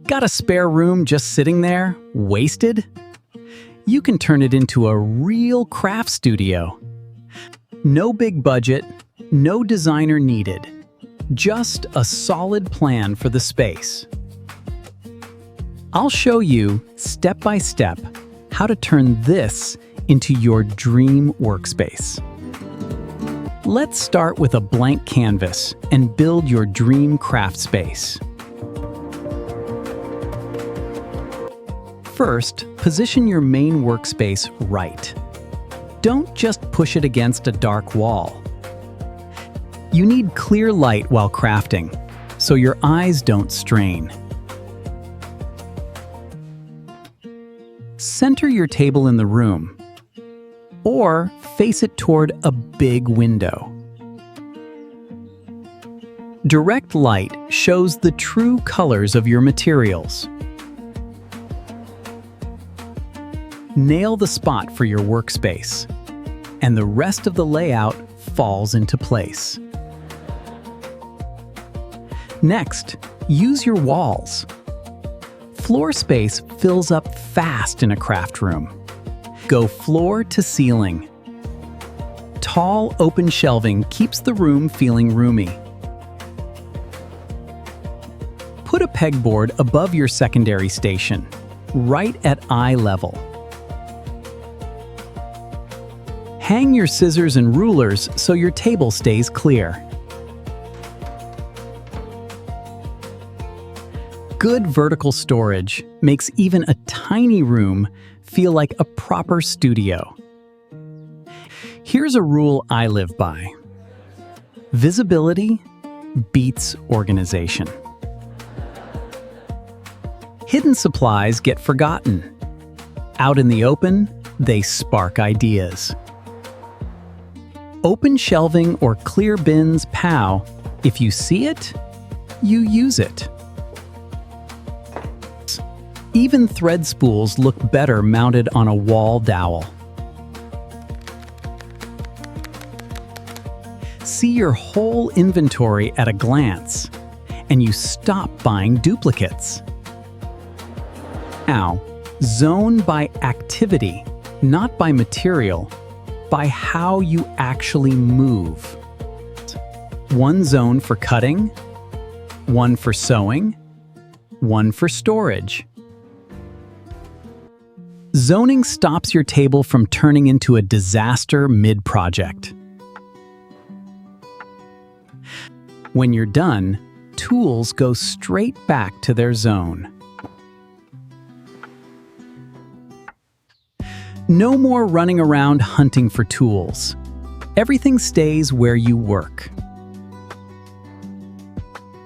Got a spare room just sitting there, wasted? You can turn it into a real craft studio. No big budget, no designer needed. Just a solid plan for the space. I'll show you, step by step, how to turn this into your dream workspace. Let's start with a blank canvas and build your dream craft space. First, position your main workspace right. Don't just push it against a dark wall. You need clear light while crafting, so your eyes don't strain. Center your table in the room, or face it toward a big window. Direct light shows the true colors of your materials. Nail the spot for your workspace, and the rest of the layout falls into place. Next, use your walls. Floor space fills up fast in a craft room. Go floor to ceiling. Tall, open shelving keeps the room feeling roomy. Put a pegboard above your secondary station, right at eye level. Hang your scissors and rulers so your table stays clear. Good vertical storage makes even a tiny room feel like a proper studio. Here's a rule I live by. Visibility beats organization. Hidden supplies get forgotten. Out in the open, they spark ideas. Open shelving or clear bins pow. If you see it, you use it. Even thread spools look better mounted on a wall dowel. See your whole inventory at a glance, and you stop buying duplicates. Now, zone by activity, not by material, by how you actually move. One zone for cutting, one for sewing, one for storage. Zoning stops your table from turning into a disaster mid-project. When you're done, tools go straight back to their zone. No more running around hunting for tools. Everything stays where you work.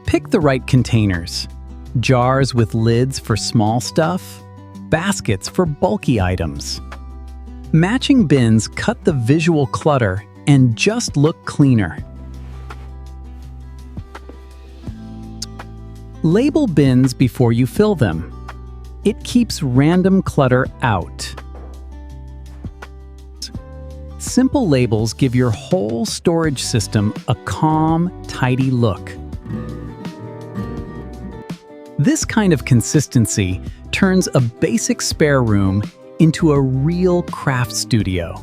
Pick the right containers. Jars with lids for small stuff, baskets for bulky items. Matching bins cut the visual clutter and just look cleaner. Label bins before you fill them. It keeps random clutter out. Simple labels give your whole storage system a calm, tidy look. This kind of consistency turns a basic spare room into a real craft studio.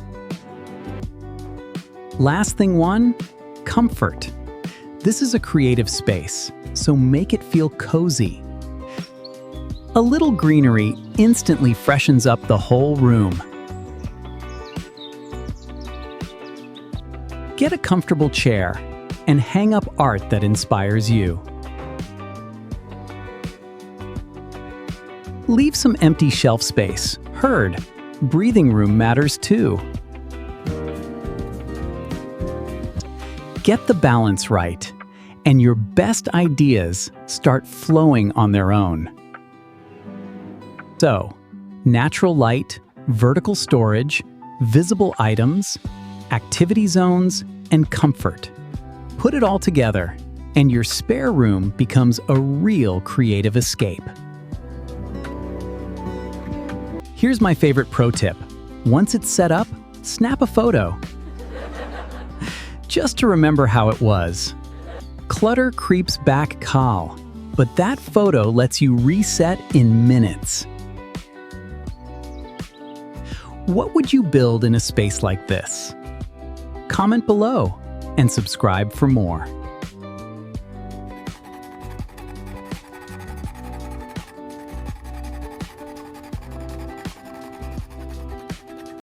Last thing one, comfort. This is a creative space, so make it feel cozy. A little greenery instantly freshens up the whole room. Get a comfortable chair and hang up art that inspires you. Leave some empty shelf space. Heard, breathing room matters too. Get the balance right, and your best ideas start flowing on their own. So, natural light, vertical storage, visible items, activity zones, and comfort. Put it all together, and your spare room becomes a real creative escape. Here's my favorite pro tip. Once it's set up, snap a photo. Just to remember how it was. Clutter creeps back, Kal. But that photo lets you reset in minutes. What would you build in a space like this? Comment below and subscribe for more.